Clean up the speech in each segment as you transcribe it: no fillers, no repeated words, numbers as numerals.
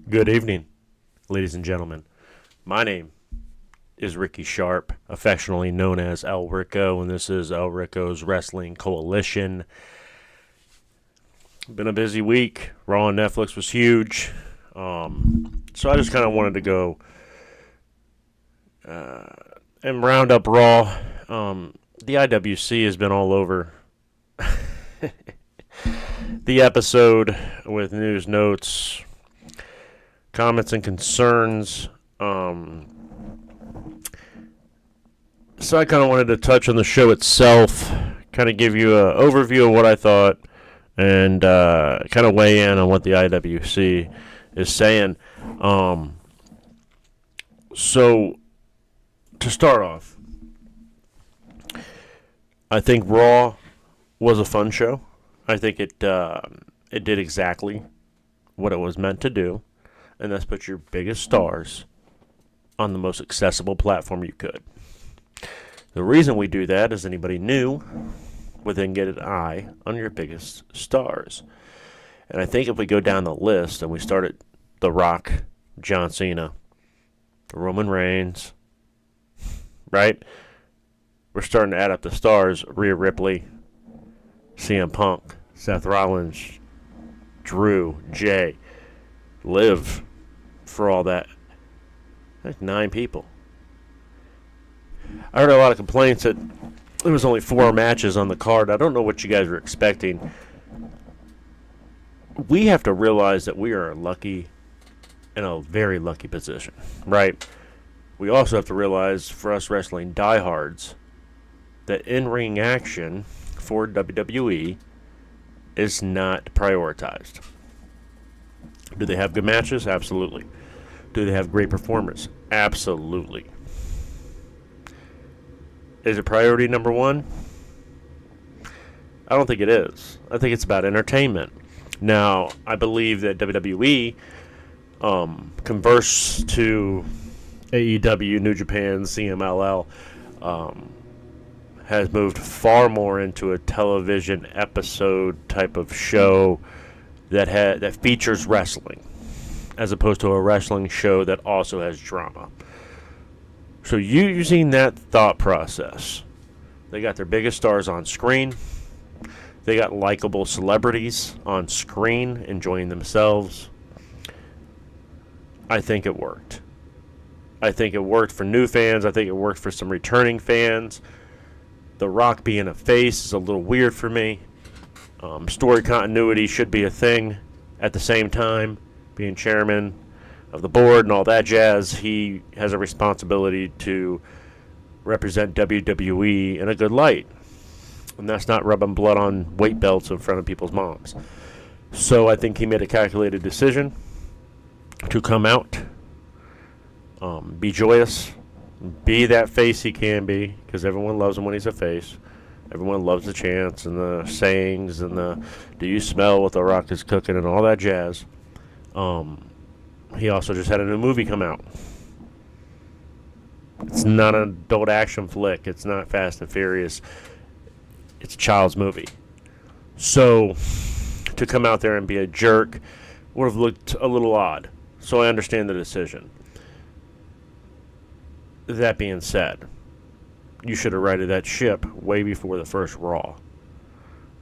Good evening, ladies and gentlemen. My name is Ricky Sharp, affectionately known as El Rico, and this is El Rico's Wrestling Coalition. Been a busy week. Raw on Netflix was huge. So I just kind of wanted to go and round up Raw. The IWC has been all over the episode with news, notes, comments, and concerns. So I kind of wanted to touch on the show itself, kind of give you an overview of what I thought, and kind of weigh in on what the IWC is saying. So to start off, I think Raw was a fun show. I think it did exactly what it was meant to do, and that's put your biggest stars on the most accessible platform you could. The reason we do that, as anybody new, would then get an eye on your biggest stars. And I think if we go down the list and we start at The Rock, John Cena, Roman Reigns, right? We're starting to add up the stars. Rhea Ripley, CM Punk, Seth Rollins, Drew, Jay, Liv, for all that. Like 9 people. I heard a lot of complaints that there was only 4 matches on the card. I don't know what you guys were expecting. We have to realize that we are lucky, in a very lucky position, right? We also have to realize, for us wrestling diehards, that in-ring action for WWE is not prioritized. Do they have good matches? Absolutely. Do they have great performers? Absolutely. Is it priority number 1? I don't think it is. I think it's about entertainment. Now, I believe that WWE converse to AEW, New Japan, CMLL, has moved far more into a television episode type of show that features wrestling, as opposed to a wrestling show that also has drama. So using that thought process, they got their biggest stars on screen. They got likable celebrities on screen enjoying themselves. I think it worked. I think it worked for new fans. I think it worked for some returning fans. The Rock being a face is a little weird for me. Story continuity should be a thing. At the same time, being chairman of the board and all that jazz, he has a responsibility to represent WWE in a good light. And that's not rubbing blood on weight belts in front of people's moms. So I think he made a calculated decision to come out, be joyous, be that face he can be, because everyone loves him when he's a face. Everyone loves the chants and the sayings and the "Do you smell what the Rock is cooking" and all that jazz. He also just had a new movie come out. It's not an adult action flick. It's not Fast and Furious. It's a child's movie. So to come out there and be a jerk would have looked a little odd. So I understand the decision. That being said, you should have righted that ship way before the first Raw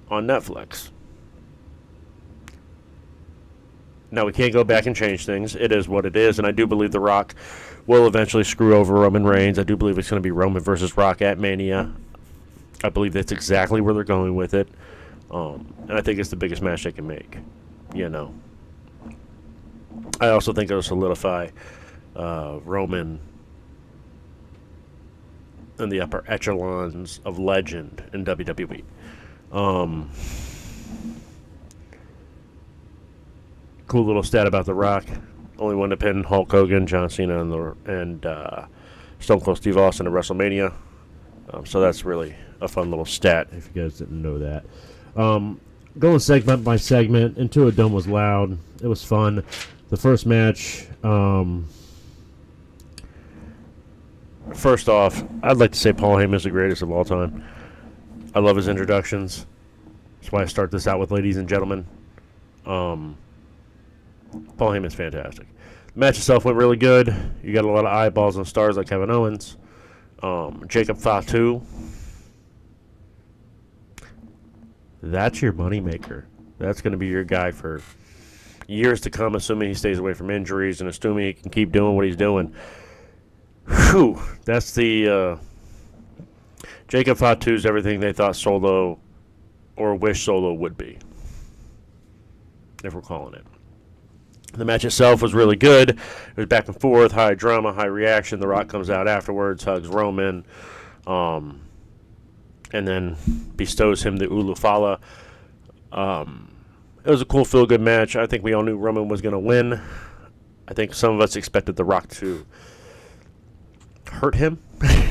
on Netflix. Now, we can't go back and change things. It is what it is, and I do believe The Rock will eventually screw over Roman Reigns. I do believe it's going to be Roman versus Rock at Mania. I believe that's exactly where they're going with it, and I think it's the biggest match they can make, you know. I also think it'll solidify Roman in the upper echelons of legend in WWE. Cool little stat about The Rock. Only one to pin Hulk Hogan, John Cena, and Stone Cold Steve Austin at WrestleMania. So that's really a fun little stat, if you guys didn't know that. Going segment by segment, Into a Dome was loud. It was fun. The first match, first off, I'd like to say Paul Heyman is the greatest of all time. I love his introductions. That's why I start this out with, ladies and gentlemen. Paul Heyman's fantastic. The match itself went really good. You got a lot of eyeballs on stars like Kevin Owens. Jacob Fatu. That's your moneymaker. That's going to be your guy for years to come, assuming he stays away from injuries and assuming he can keep doing what he's doing. Whew. That's the Jacob Fatu's everything they thought Solo or wish Solo would be, if we're calling it. The match itself was really good. It was back and forth, high drama, high reaction. The Rock comes out afterwards, hugs Roman, and then bestows him the Ulu Fala. It was a cool, feel-good match. I think we all knew Roman was going to win. I think some of us expected The Rock to hurt him.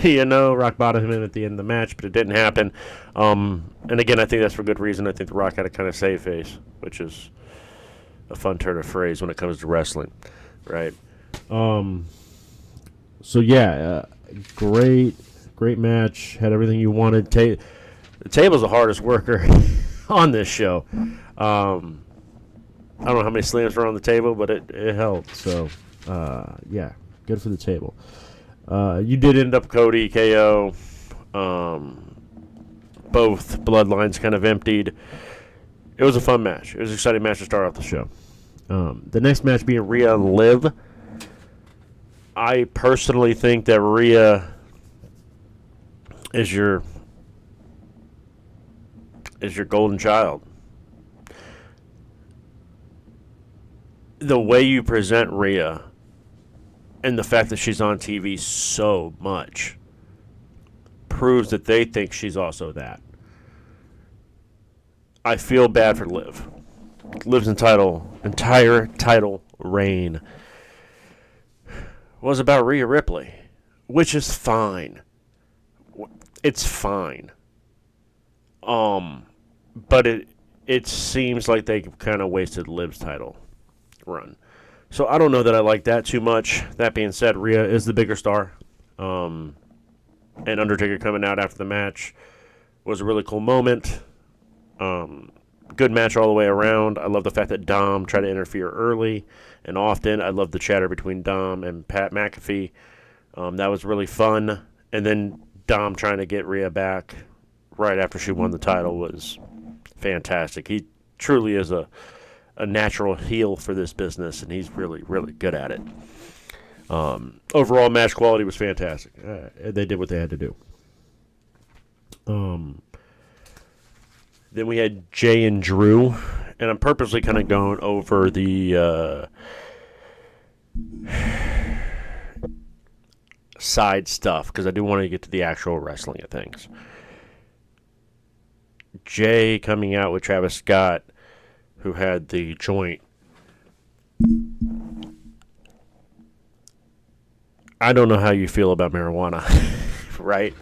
Rock bottomed him at the end of the match, but it didn't happen. And again, I think that's for good reason. I think The Rock had a kind of save face, which is a fun turn of phrase when it comes to wrestling, right? Great match. Had everything you wanted. The table's the hardest worker on this show. I don't know how many slams were on the table, but it held. So, good for the table. You did end up Cody, KO. Both bloodlines kind of emptied. It was a fun match. It was an exciting match to start off the show. The next match being Rhea and Liv. I personally think that Rhea is your golden child. The way you present Rhea and the fact that she's on TV so much proves that they think she's also that. I feel bad for Liv. Liv's entire title reign was about Rhea Ripley, which is fine. It's fine. But it seems like they kind of wasted Liv's title run. So I don't know that I like that too much. That being said, Rhea is the bigger star. And Undertaker coming out after the match was a really cool moment. Good match all the way around. I love the fact that Dom tried to interfere early and often. I love the chatter between Dom and Pat McAfee. That was really fun. And then Dom trying to get Rhea back right after she won the title was fantastic. He truly is a natural heel for this business, and he's really, really good at it. Overall, match quality was fantastic. They did what they had to do. Then we had Jay and Drew, and I'm purposely kind of going over the side stuff because I do want to get to the actual wrestling of things. Jay coming out with Travis Scott, who had the joint. I don't know how you feel about marijuana, right?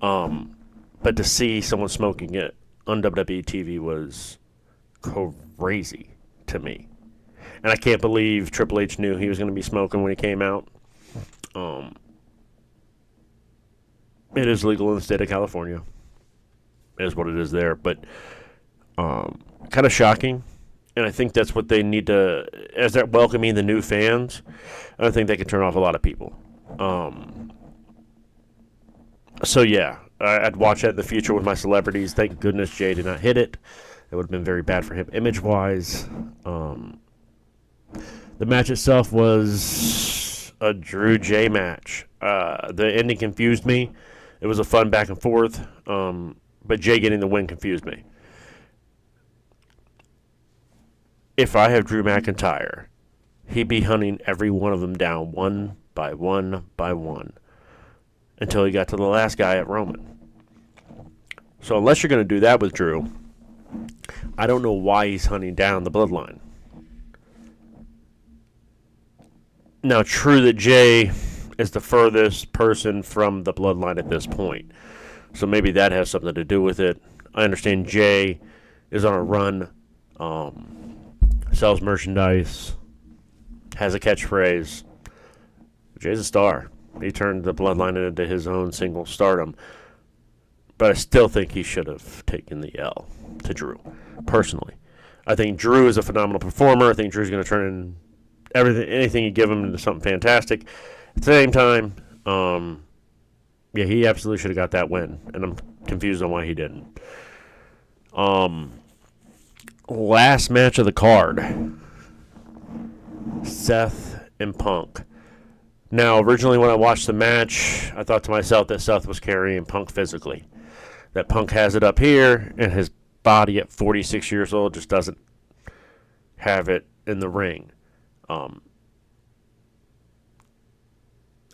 But to see someone smoking it on WWE TV was crazy to me. And I can't believe Triple H knew he was going to be smoking when he came out. It is legal in the state of California. It is what it is there. But kind of shocking. And I think that's what they need to, as they're welcoming the new fans, I think they can turn off a lot of people. I'd watch that in the future with my celebrities. Thank goodness Jay did not hit it. It would have been very bad for him image-wise. The match itself was a Drew Jay match. The ending confused me. It was a fun back and forth, but Jay getting the win confused me. If I have Drew McIntyre, he'd be hunting every one of them down one by one by one until he got to the last guy at Roman. So unless you're going to do that with Drew, I don't know why he's hunting down the bloodline. Now, true that Jay is the furthest person from the bloodline at this point. So maybe that has something to do with it. I understand Jay is on a run, sells merchandise, has a catchphrase. Jay's a star. He turned the bloodline into his own single stardom. But I still think he should have taken the L to Drew, personally. I think Drew is a phenomenal performer. I think Drew's going to turn anything you give him into something fantastic. At the same time, yeah, he absolutely should have got that win, and I'm confused on why he didn't. Last match of the card, Seth and Punk. Now, originally when I watched the match, I thought to myself that Seth was carrying Punk physically. That Punk has it up here, and his body at 46 years old just doesn't have it in the ring.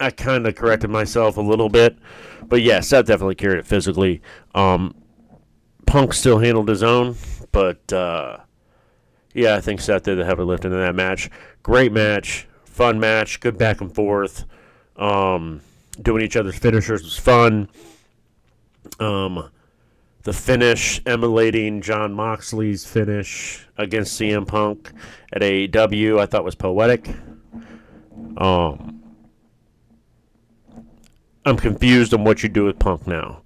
I kind of corrected myself a little bit, but yeah, Seth definitely carried it physically. Punk still handled his own, but yeah, I think Seth did the heavy lifting in that match. Great match, fun match, good back and forth. Doing each other's finishers was fun. The finish emulating Jon Moxley's finish against CM Punk at AEW, I thought was poetic. I'm confused on what you do with Punk now.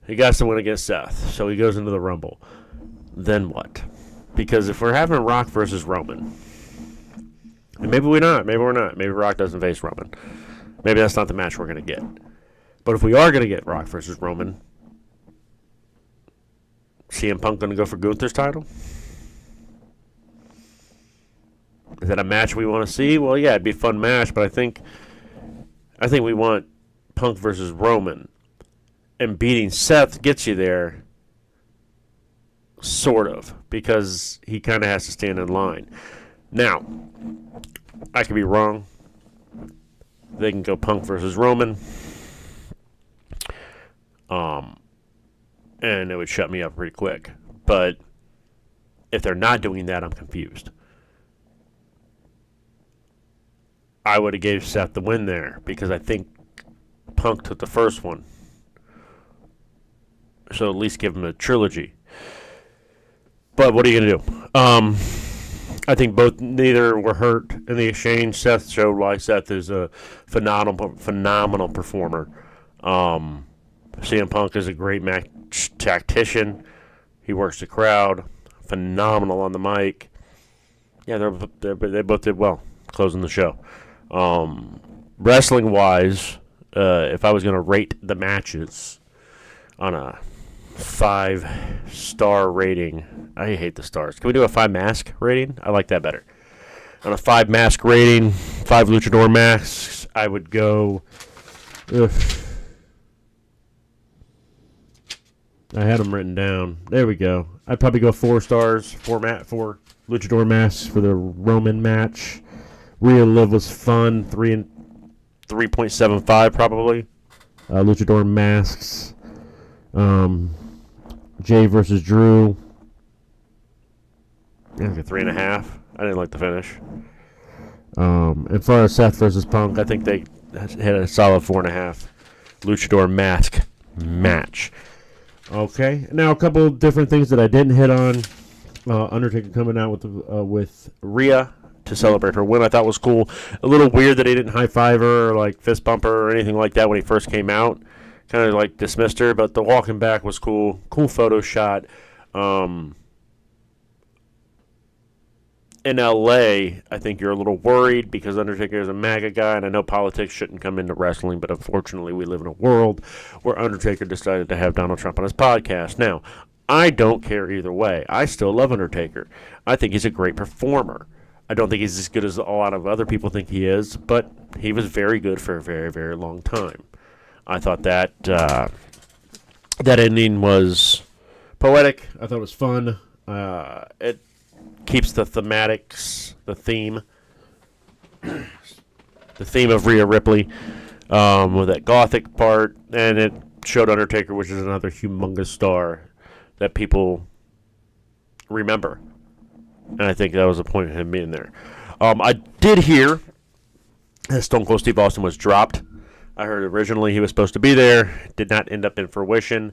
He got to win against Seth, so he goes into the Rumble. Then what? Because if we're having Rock versus Roman, and maybe we're not, maybe Rock doesn't face Roman. Maybe that's not the match we're going to get. But if we are going to get Rock versus Roman, CM Punk going to go for Gunther's title? Is that a match we want to see? Well, yeah, it'd be a fun match, but I think we want Punk versus Roman. And beating Seth gets you there, sort of, because he kind of has to stand in line. Now, I could be wrong. They can go Punk versus Roman. And it would shut me up pretty quick. But if they're not doing that, I'm confused. I would have gave Seth the win there because I think Punk took the first one. So at least give him a trilogy. But what are you going to do? I think neither were hurt in the exchange. Seth showed why Seth is a phenomenal performer. CM Punk is a great match tactician. He works the crowd. Phenomenal on the mic. Yeah, they both did well closing the show. Wrestling-wise, if I was going to rate the matches on a 5-star rating, I hate the stars. Can we do a 5-mask rating? I like that better. On a 5-mask rating, 5 luchador masks, I would go... I had them written down. There we go. I'd probably go 4 stars, 4 luchador masks for the Roman match. Rhea Liv was fun, 3.75 probably. Luchador masks. Jay versus Drew. Yeah, like a 3.5. I didn't like the finish. As far as Seth versus Punk, I think they hit a solid 4.5. Luchador mask match. Okay, now a couple of different things that I didn't hit on. Undertaker coming out with Rhea to celebrate her win, I thought was cool. A little weird that he didn't high-five her or like fist bump her or anything like that when he first came out. Kind of like dismissed her, but the walking back was cool. Cool photo shot. In LA, I think you're a little worried because Undertaker is a MAGA guy, and I know politics shouldn't come into wrestling, but unfortunately we live in a world where Undertaker decided to have Donald Trump on his podcast. Now, I don't care either way. I still love Undertaker. I think he's a great performer. I don't think he's as good as a lot of other people think he is, but he was very good for a very, very long time. I thought that that ending was poetic. I thought it was fun. It keeps the thematics, the theme of Rhea Ripley with that gothic part, and it showed Undertaker, which is another humongous star that people remember. And I think that was the point of him being there. I did hear that Stone Cold Steve Austin was dropped. I heard originally he was supposed to be there. Did not end up in fruition,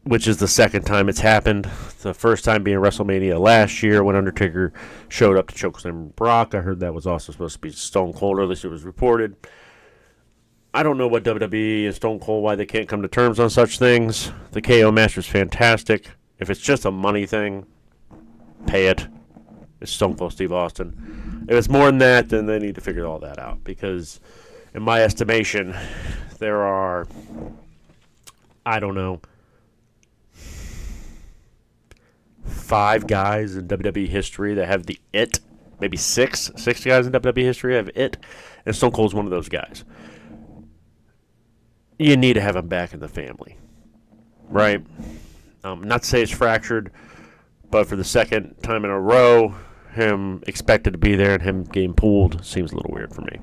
which is the second time it's happened. The first time being WrestleMania last year when Undertaker showed up to chokeslam Brock. I heard that was also supposed to be Stone Cold, or at least it was reported. I don't know what WWE and Stone Cold, why they can't come to terms on such things. The KO match was fantastic. If it's just a money thing, pay it. It's Stone Cold Steve Austin. If it's more than that, then they need to figure all that out. Because, in my estimation, there are, I don't know, 5 guys in WWE history that have the it. Maybe 6 guys in WWE history have it. And Stone Cold's one of those guys. You need to have him back in the family. Right? Not to say it's fractured, but for the second time in a row, him expected to be there and him getting pulled seems a little weird for me.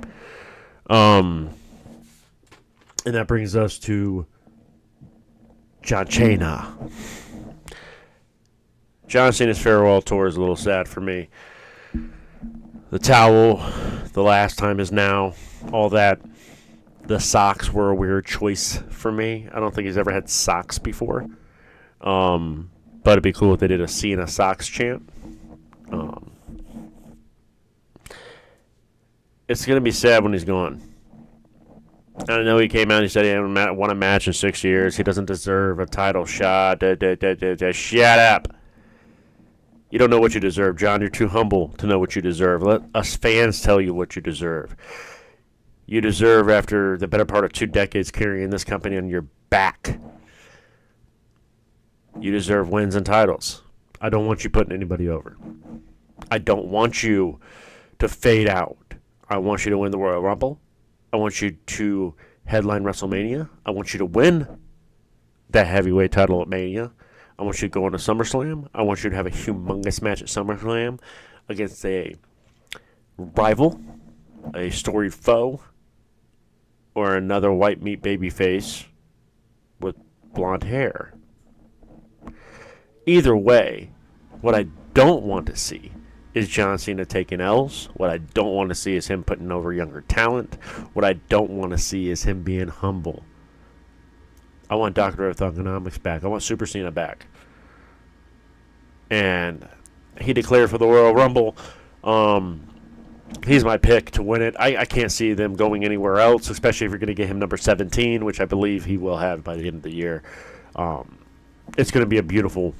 And that brings us to John Cena. John Cena's farewell tour is a little sad for me. The towel, the last time is now, all that. The socks were a weird choice for me. I don't think he's ever had socks before. But it'd be cool if they did a Cena socks chant. It's going to be sad when he's gone. I know he came out and he said he hadn't won a match in 6 years. He doesn't deserve a title shot. Shut up. You don't know what you deserve, John. You're too humble to know what you deserve. Let us fans tell you what you deserve. You deserve, after the better part of 2 decades carrying this company on your back, you deserve wins and titles. I don't want you putting anybody over. I don't want you to fade out. I want you to win the Royal Rumble. I want you to headline WrestleMania. I want you to win that heavyweight title at Mania. I want you to go into SummerSlam. I want you to have a humongous match at SummerSlam against a rival, a storied foe, or another white meat baby face with blonde hair. Either way, what I don't want to see is John Cena taking L's. What I don't want to see is him putting over younger talent. What I don't want to see is him being humble. I want Dr. Orthogonomics back. I want Super Cena back. And he declared for the Royal Rumble. He's my pick to win it. I can't see them going anywhere else, especially if you're going to get him number 17, which I believe he will have by the end of the year. It's going to be a beautiful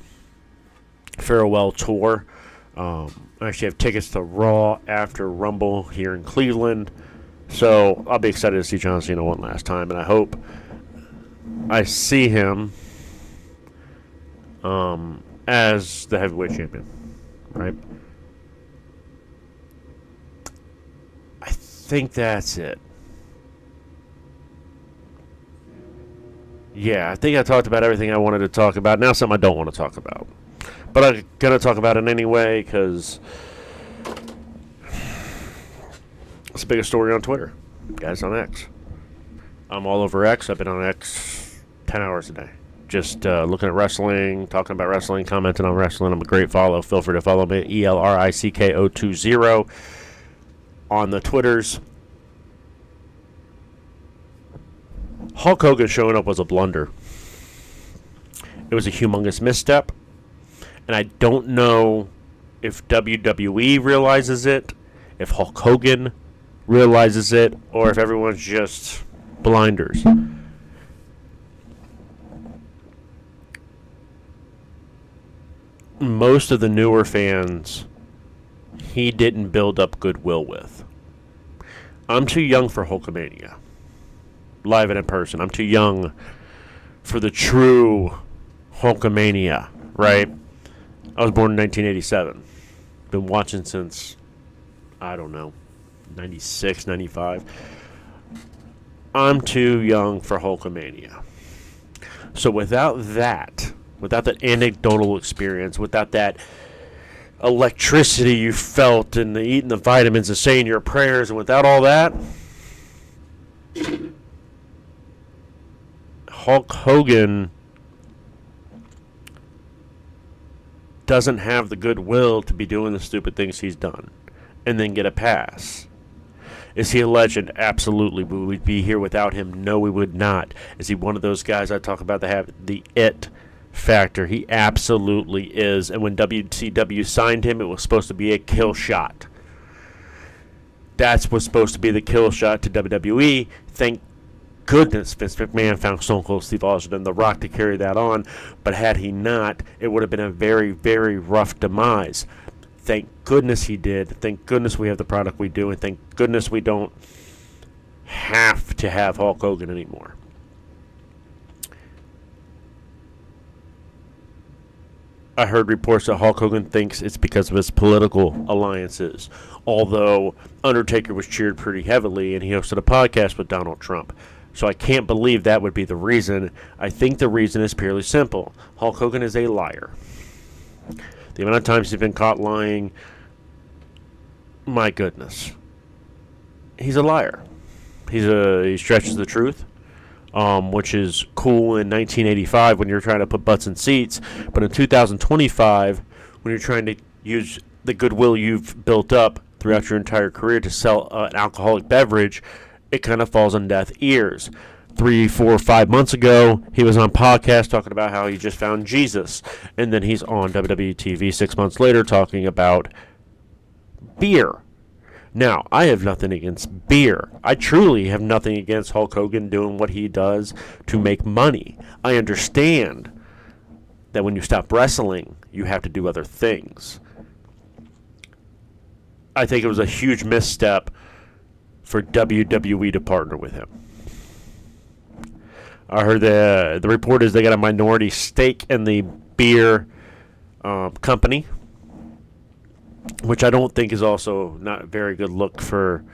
farewell tour. I actually have tickets to Raw after Rumble here in Cleveland. So I'll be excited to see John Cena one last time, and I hope I see him as the heavyweight champion, right? I think that's it. Yeah, I think I talked about everything I wanted to talk about. Now something I don't want to talk about. But I'm going to talk about it anyway because it's the biggest story on Twitter. Guys on X. I'm all over X. I've been on X 10 hours a day. Just looking at wrestling, talking about wrestling, commenting on wrestling. I'm a great follow. Feel free to follow me, ELRICKO20 on the Twitters. Hulk Hogan showing up was a blunder. It was a humongous misstep. And I don't know if WWE realizes it, if Hulk Hogan realizes it, or if everyone's just blinders. Most of the newer fans, he didn't build up goodwill with. I'm too young for Hulkamania, live and in person. I'm too young for the true Hulkamania, right? I was born in 1987. Been watching since, I don't know, 96, 95. I'm too young for Hulkamania. So without that anecdotal experience, without that electricity you felt in the eating the vitamins and saying your prayers, and without all that, Hulk Hogan doesn't have the goodwill to be doing the stupid things he's done and then get a pass. Is he a legend? Absolutely. Would we be here without him? No, we would not. Is he one of those guys I talk about that have the it factor? He absolutely is. And when WCW signed him, it was supposed to be a kill shot. That's what's supposed to be the kill shot to WWE. Thank goodness Vince McMahon found Stone Cold Steve Austin and The Rock to carry that on. But had he not, it would have been a very, very rough demise. Thank goodness he did. Thank goodness we have the product we do. And thank goodness we don't have to have Hulk Hogan anymore. I heard reports that Hulk Hogan thinks it's because of his political alliances, although Undertaker was cheered pretty heavily and he hosted a podcast with Donald Trump. So I can't believe that would be the reason. I think the reason is purely simple. Hulk Hogan is a liar. The amount of times he's been caught lying, my goodness. He's a liar. He stretches the truth. Which is cool in 1985 when you're trying to put butts in seats. But in 2025, when you're trying to use the goodwill you've built up throughout your entire career to sell an alcoholic beverage, it kind of falls on deaf ears. 3, 4, 5 months ago, he was on podcast talking about how he just found Jesus. And then he's on WWE TV 6 months later talking about beer. Now, I have nothing against beer. I truly have nothing against Hulk Hogan doing what he does to make money. I understand that when you stop wrestling, you have to do other things. I think it was a huge misstep for WWE to partner with him. I heard the report is they got a minority stake in the beer company, which I don't think is also not a very good look for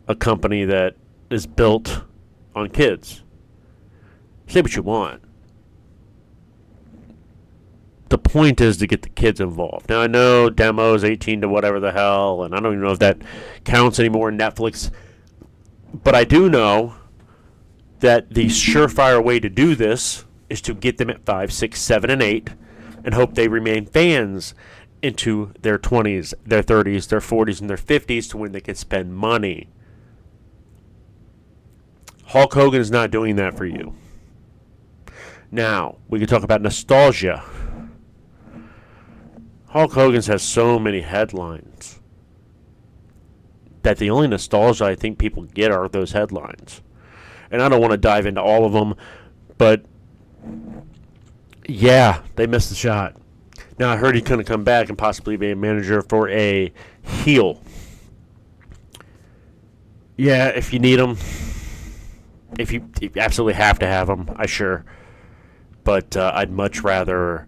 a company that is built on kids. Say what you want. The point is to get the kids involved. Now, I know demos 18 to whatever the hell, and I don't even know if that counts anymore in Netflix. But I do know that the surefire way to do this is to get them at 5, 6, 7, and 8 and hope they remain fans into their 20s, their 30s, their 40s, and their 50s to when they can spend money. Hulk Hogan is not doing that for you. Now, we can talk about nostalgia. Hulk Hogan's has so many headlines that the only nostalgia I think people get are those headlines. And I don't want to dive into all of them, but yeah, they missed the shot. Now, I heard he's going to come back and possibly be a manager for a heel. Yeah, if you need him, if you absolutely have to have him, I sure. But I'd much rather,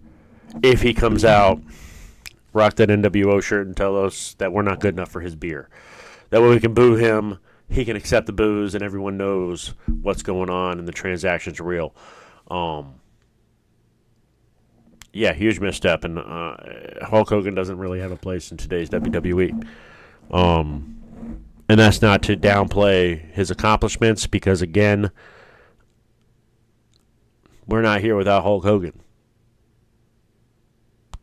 if he comes out, rock that NWO shirt and tell us that we're not good enough for his beer. That way we can boo him, he can accept the boos, and everyone knows what's going on and the transaction's real. Yeah, huge misstep, and Hulk Hogan doesn't really have a place in today's WWE. And that's not to downplay his accomplishments, because, again, we're not here without Hulk Hogan.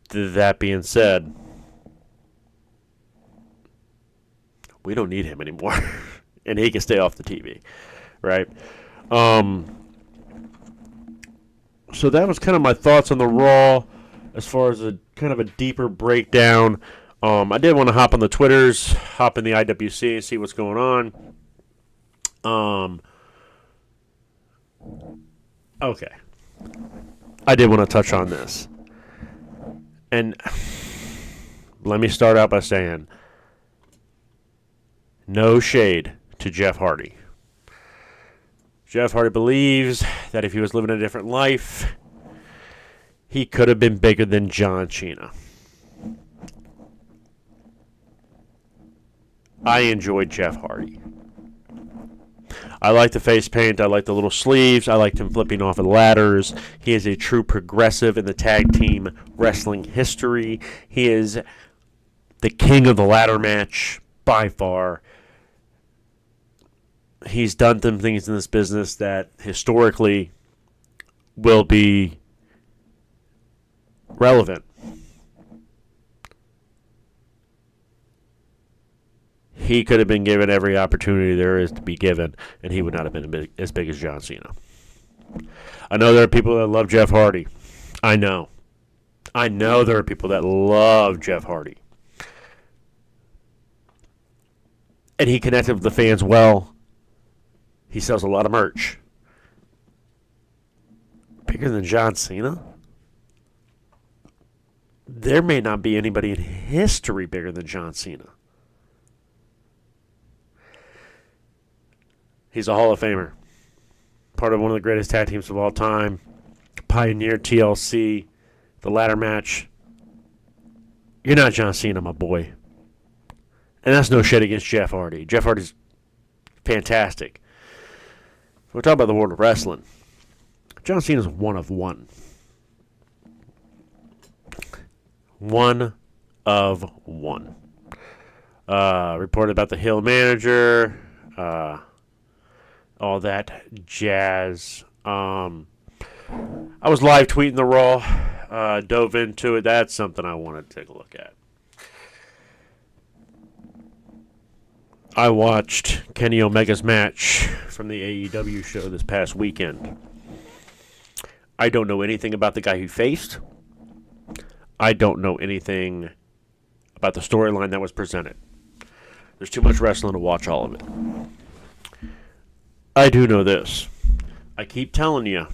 That being said, we don't need him anymore, and he can stay off the TV, right? So that was kind of my thoughts on the Raw as far as a kind of a deeper breakdown. I did want to hop on the Twitters, hop in the IWC and see what's going on. Okay. I did want to touch on this. And let me start out by saying, no shade to Jeff Hardy. Jeff Hardy believes that if he was living a different life, he could have been bigger than John Cena. I enjoyed Jeff Hardy. I like the face paint. I like the little sleeves. I liked him flipping off of ladders. He is a true progressive in the tag team wrestling history. He is the king of the ladder match by far. He's done some things in this business that historically will be relevant. He could have been given every opportunity there is to be given, and he would not have been as big as John Cena. I know there are people that love Jeff Hardy. I know there are people that love Jeff Hardy. And he connected with the fans well. He sells a lot of merch. Bigger than John Cena? There may not be anybody in history bigger than John Cena. He's a Hall of Famer. Part of one of the greatest tag teams of all time. Pioneered TLC. The ladder match. You're not John Cena, my boy. And that's no shit against Jeff Hardy. Jeff Hardy's fantastic. We're talking about the world of wrestling. John Cena's one of one. One of one. Reported about the Hill manager. All that jazz. I was live tweeting the Raw. Dove into it. That's something I wanted to take a look at. I watched Kenny Omega's match from the AEW show this past weekend. I don't know anything about the guy he faced. I don't know anything about the storyline that was presented. There's too much wrestling to watch all of it. I do know this. I keep telling you,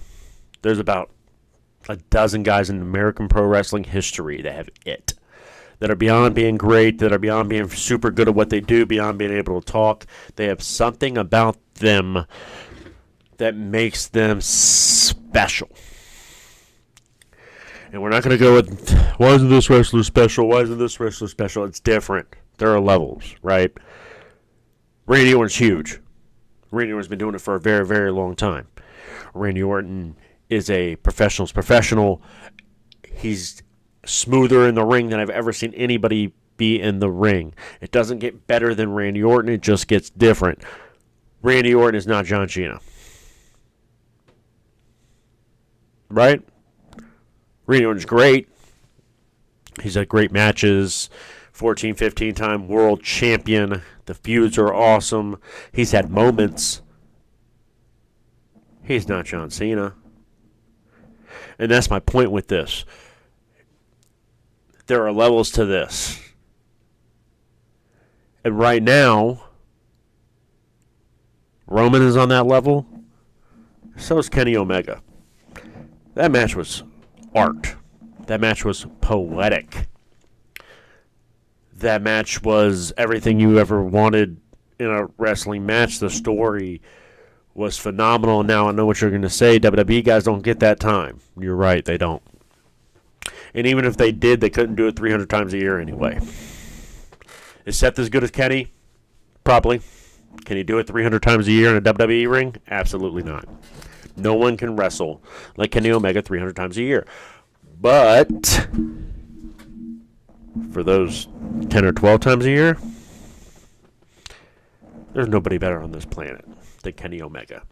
there's about a dozen guys in American pro wrestling history that have it. That are beyond being great, that are beyond being super good at what they do, beyond being able to talk. They have something about them that makes them special. And we're not going to go with, why isn't this wrestler special? Why isn't this wrestler special? It's different. There are levels, right? Randy Orton's huge. Randy Orton's been doing it for a very, very long time. Randy Orton is a professional's professional. He's smoother in the ring than I've ever seen anybody be in the ring. It doesn't get better than Randy Orton. It just gets different. Randy Orton is not John Cena. Right? Randy Orton's great. He's had great matches. 14, 15-time world champion. The feuds are awesome. He's had moments. He's not John Cena. And that's my point with this. There are levels to this. And right now, Roman is on that level. So is Kenny Omega. That match was art. That match was poetic. That match was everything you ever wanted in a wrestling match. The story was phenomenal. Now I know what you're going to say. WWE guys don't get that time. You're right, they don't. And even if they did, they couldn't do it 300 times a year anyway. Is Seth as good as Kenny? Probably. Can he do it 300 times a year in a WWE ring? Absolutely not. No one can wrestle like Kenny Omega 300 times a year. But for those 10 or 12 times a year, there's nobody better on this planet than Kenny Omega.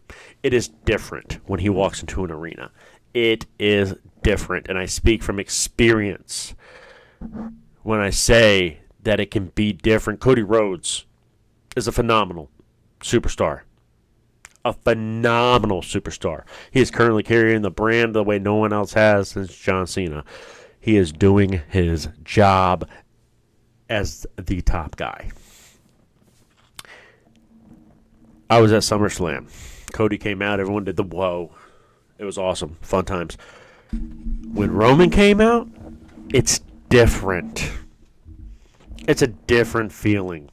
It is different when he walks into an arena. It is different, and I speak from experience when I say that it can be different. Cody Rhodes is a phenomenal superstar. A phenomenal superstar. He is currently carrying the brand the way no one else has since John Cena. He is doing his job as the top guy. I was at SummerSlam. Cody came out. Everyone did the whoa. It was awesome. Fun times. When Roman came out, it's different. It's a different feeling.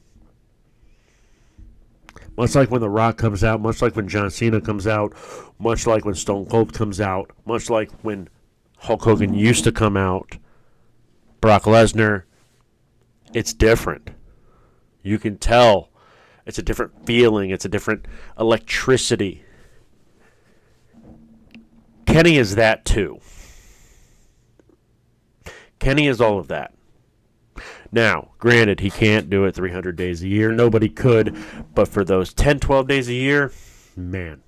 Much like when The Rock comes out, much like when John Cena comes out, much like when Stone Cold comes out, much like when Hulk Hogan used to come out, Brock Lesnar, it's different. You can tell it's a different feeling. It's a different electricity. Kenny is that too. Kenny is all of that. Now, granted, he can't do it 300 days a year. Nobody could. But for those 10, 12 days a year, man,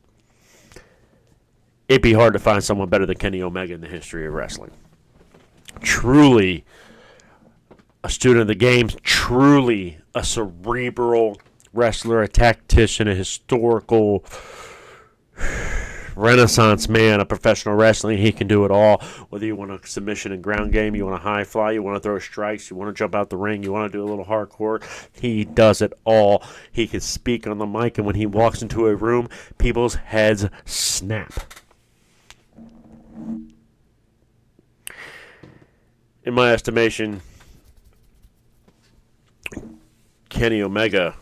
it'd be hard to find someone better than Kenny Omega in the history of wrestling. Truly a student of the game, truly a cerebral wrestler, a tactician, a historical renaissance man of professional wrestling. He can do it all. Whether you want a submission and ground game, you want to high fly, you want to throw strikes, you want to jump out the ring, you want to do a little hardcore, he does it all. He can speak on the mic, and when he walks into a room, people's heads snap. In my estimation, Kenny Omega,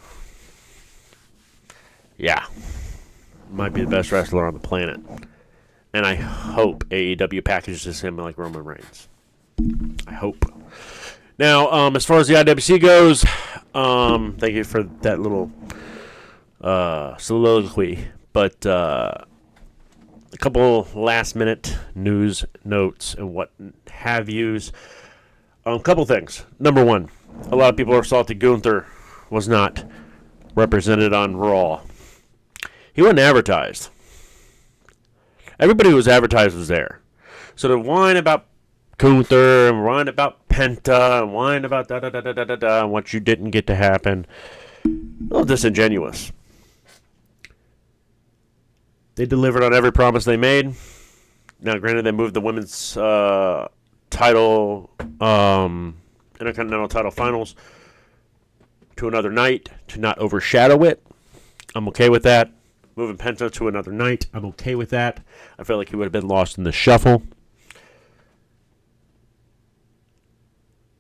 might be the best wrestler on the planet. And I hope AEW packages him like Roman Reigns. I hope. Now, as far as the IWC goes, thank you for that little soliloquy. But a couple last-minute news notes and what have yous. A couple things. Number one, a lot of people are salty Gunther was not represented on Raw. He wasn't advertised. Everybody who was advertised was there. So to whine about Gunther and whine about Penta and whine about da-da-da-da-da-da and what you didn't get to happen, a little disingenuous. They delivered on every promise they made. Now, granted, they moved the women's title, Intercontinental title finals to another night to not overshadow it. I'm okay with that. Moving Penta to another night, I'm okay with that. I feel like he would have been lost in the shuffle.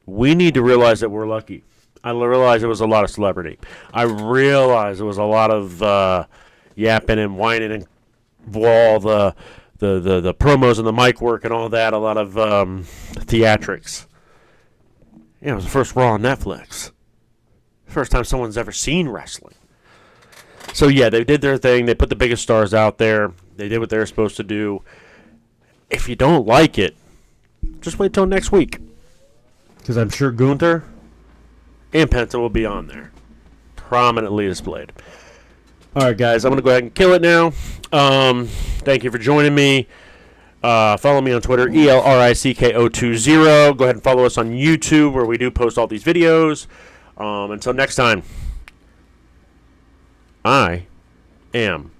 We need to realize that we're lucky. I realize it was a lot of celebrity. I realize it was a lot of yapping and whining and all the promos and the mic work and all that. A lot of theatrics. Yeah, it was the first Raw on Netflix. First time someone's ever seen wrestling. So, yeah, they did their thing. They put the biggest stars out there. They did what they were supposed to do. If you don't like it, just wait till next week. Because I'm sure Gunther and Penta will be on there. Prominently displayed. All right, guys, I'm going to go ahead and kill it now. Thank you for joining me. Follow me on Twitter, ELRICKO20. Go ahead and follow us on YouTube, where we do post all these videos. Until next time, I am